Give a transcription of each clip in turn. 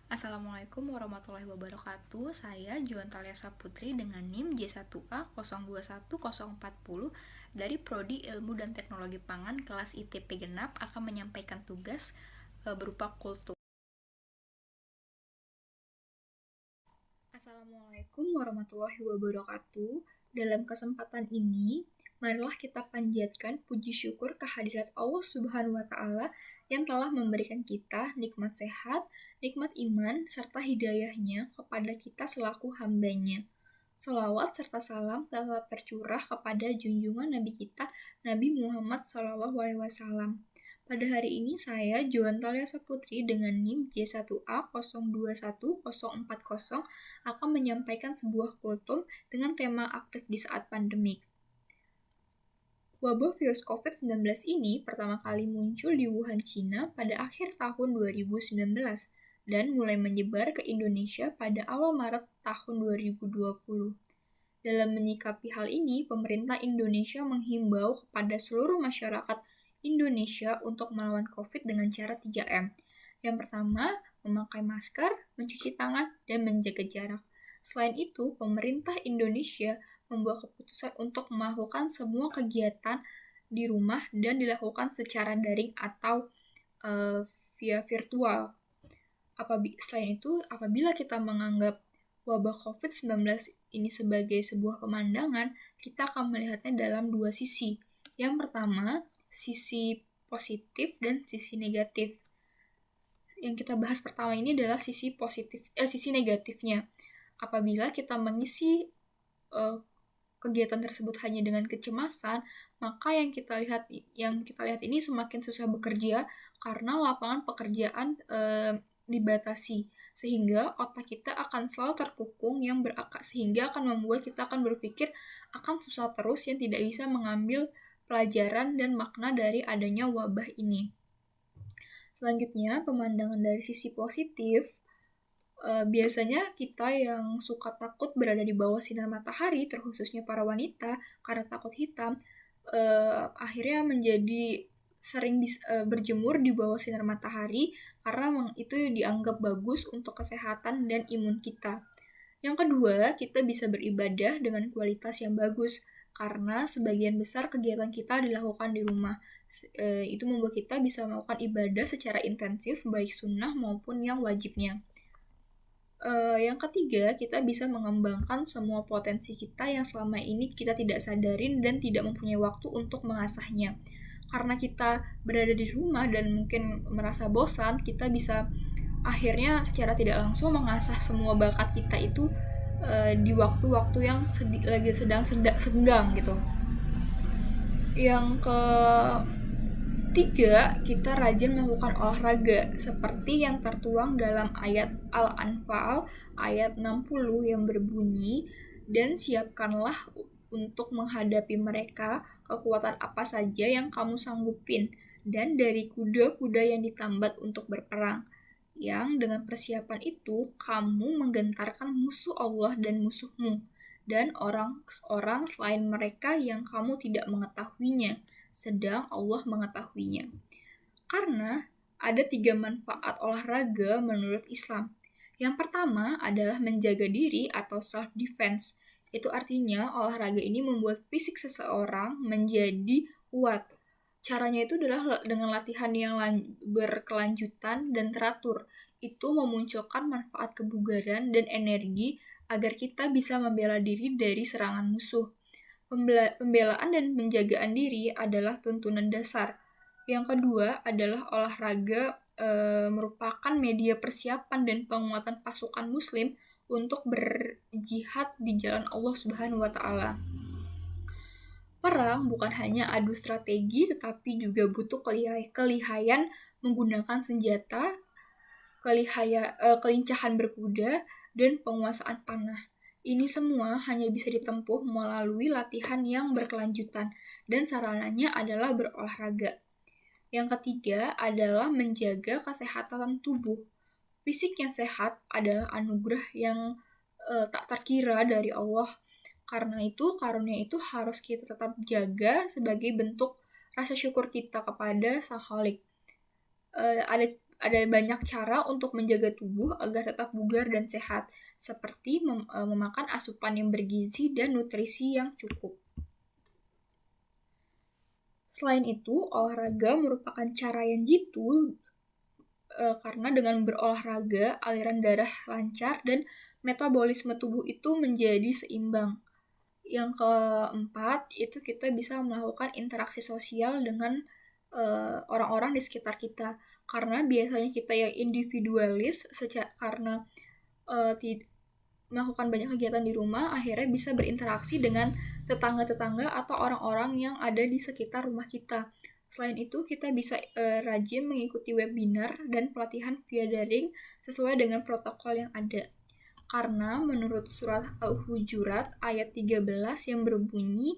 Assalamualaikum warahmatullahi wabarakatuh. Saya Juan Talyasa Putri dengan NIM J1A021040 dari Prodi Ilmu dan Teknologi Pangan kelas ITP Genap akan menyampaikan tugas berupa kultum. Assalamualaikum warahmatullahi wabarakatuh. Dalam kesempatan ini, marilah kita panjatkan puji syukur kehadirat Allah Subhanahu wa Ta'ala yang telah memberikan kita nikmat sehat, nikmat iman, serta hidayahnya kepada kita selaku hambanya. Salawat serta salam tetap tercurah kepada junjungan Nabi kita, Nabi Muhammad SAW. Pada hari ini saya, Joan Talyasa Putri dengan NIM J1A021040 akan menyampaikan sebuah kultum dengan tema aktif di saat pandemik. Wabah virus COVID-19 ini pertama kali muncul di Wuhan, Cina pada akhir tahun 2019 dan mulai menyebar ke Indonesia pada awal Maret tahun 2020. Dalam menyikapi hal ini, pemerintah Indonesia menghimbau kepada seluruh masyarakat Indonesia untuk melawan COVID dengan cara 3M. Yang pertama, memakai masker, mencuci tangan, dan menjaga jarak. Selain itu, pemerintah Indonesia membuat keputusan untuk melakukan semua kegiatan di rumah dan dilakukan secara daring atau via virtual. Selain itu, apabila kita menganggap wabah COVID-19 ini sebagai sebuah pemandangan, kita akan melihatnya dalam dua sisi. Yang pertama, sisi positif dan sisi negatif. Yang kita bahas pertama ini adalah sisi negatifnya. Apabila kita mengisi kegiatan tersebut hanya dengan kecemasan, maka yang kita lihat ini semakin susah bekerja karena lapangan pekerjaan dibatasi, sehingga otak kita akan selalu terkukung yang berakar, sehingga akan membuat kita akan berpikir akan susah terus yang tidak bisa mengambil pelajaran dan makna dari adanya wabah ini. Selanjutnya, pemandangan dari sisi positif, biasanya kita yang suka takut berada di bawah sinar matahari, terkhususnya para wanita, karena takut hitam, akhirnya menjadi sering berjemur di bawah sinar matahari karena itu dianggap bagus untuk kesehatan dan imun kita. Yang kedua, kita bisa beribadah dengan kualitas yang bagus karena sebagian besar kegiatan kita dilakukan di rumah. Itu membuat kita bisa melakukan ibadah secara intensif, baik sunnah maupun yang wajibnya. Yang ketiga, kita bisa mengembangkan semua potensi kita yang selama ini kita tidak sadarin dan tidak mempunyai waktu untuk mengasahnya. Karena kita berada di rumah dan mungkin merasa bosan, kita bisa akhirnya secara tidak langsung mengasah semua bakat kita itu di waktu-waktu yang lagi sedang senggang gitu. Yang ketiga, kita rajin melakukan olahraga seperti yang tertuang dalam ayat Al-Anfal ayat 60 yang berbunyi, dan siapkanlah untuk menghadapi mereka kekuatan apa saja yang kamu sanggupin, dan dari kuda-kuda yang ditambat untuk berperang, yang dengan persiapan itu kamu menggentarkan musuh Allah dan musuhmu, dan orang-orang selain mereka yang kamu tidak mengetahuinya, sedang Allah mengetahuinya. Karena ada 3 manfaat olahraga menurut Islam. Yang pertama adalah menjaga diri atau self-defense. Itu artinya olahraga ini membuat fisik seseorang menjadi kuat. Caranya itu adalah dengan latihan yang berkelanjutan dan teratur. Itu memunculkan manfaat kebugaran dan energi agar kita bisa membela diri dari serangan musuh. Pembelaan dan penjagaan diri adalah tuntunan dasar. Yang kedua adalah olahraga merupakan media persiapan dan penguatan pasukan muslim untuk berjihad di jalan Allah Subhanahu wa Ta'ala. Perang bukan hanya adu strategi, tetapi juga butuh kelihayan menggunakan senjata, kelincahan berkuda, dan penguasaan panah. Ini semua hanya bisa ditempuh melalui latihan yang berkelanjutan, dan sarananya adalah berolahraga. Yang ketiga adalah menjaga kesehatan tubuh. Fisik yang sehat adalah anugerah yang tak terkira dari Allah. Karena itu, karunia itu harus kita tetap jaga sebagai bentuk rasa syukur kita kepada Sang Khalik. Ada banyak cara untuk menjaga tubuh agar tetap bugar dan sehat, seperti memakan asupan yang bergizi dan nutrisi yang cukup. Selain itu, olahraga merupakan cara yang jitu karena dengan berolahraga, aliran darah lancar dan metabolisme tubuh itu menjadi seimbang. Yang keempat, itu kita bisa melakukan interaksi sosial dengan orang-orang di sekitar kita. Karena biasanya kita yang individualis, karena melakukan banyak kegiatan di rumah, akhirnya bisa berinteraksi dengan tetangga-tetangga atau orang-orang yang ada di sekitar rumah kita. Selain itu, kita bisa rajin mengikuti webinar dan pelatihan via daring sesuai dengan protokol yang ada. Karena menurut surat Al-Hujurat ayat 13 yang berbunyi,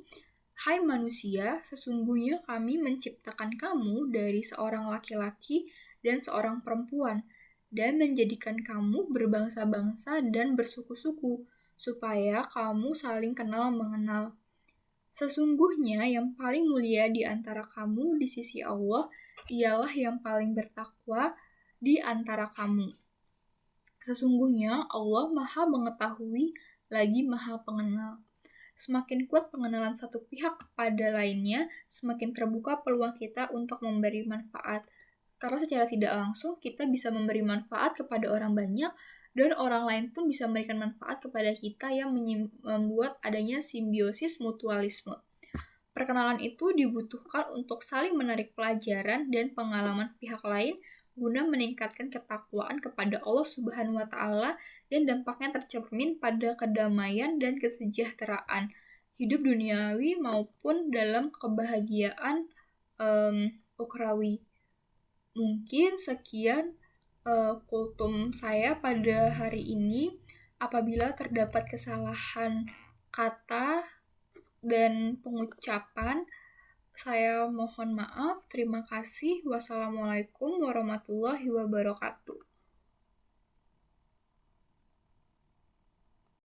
"Hai manusia, sesungguhnya kami menciptakan kamu dari seorang laki-laki dan seorang perempuan, dan menjadikan kamu berbangsa-bangsa dan bersuku-suku, supaya kamu saling kenal mengenal. Sesungguhnya yang paling mulia di antara kamu di sisi Allah ialah yang paling bertakwa di antara kamu. Sesungguhnya Allah Maha Mengetahui lagi Maha Pengenal." Semakin kuat pengenalan satu pihak kepada lainnya, semakin terbuka peluang kita untuk memberi manfaat. Karena secara tidak langsung kita bisa memberi manfaat kepada orang banyak, dan orang lain pun bisa memberikan manfaat kepada kita yang membuat adanya simbiosis mutualisme. Perkenalan itu dibutuhkan untuk saling menarik pelajaran dan pengalaman pihak lain guna meningkatkan ketakwaan kepada Allah Subhanahu wa Ta'ala, dan dampaknya tercermin pada kedamaian dan kesejahteraan hidup duniawi maupun dalam kebahagiaan ukhrawi. Mungkin sekian kultum saya pada hari ini. Apabila terdapat kesalahan kata dan pengucapan, saya mohon maaf. Terima kasih. Wassalamualaikum warahmatullahi wabarakatuh.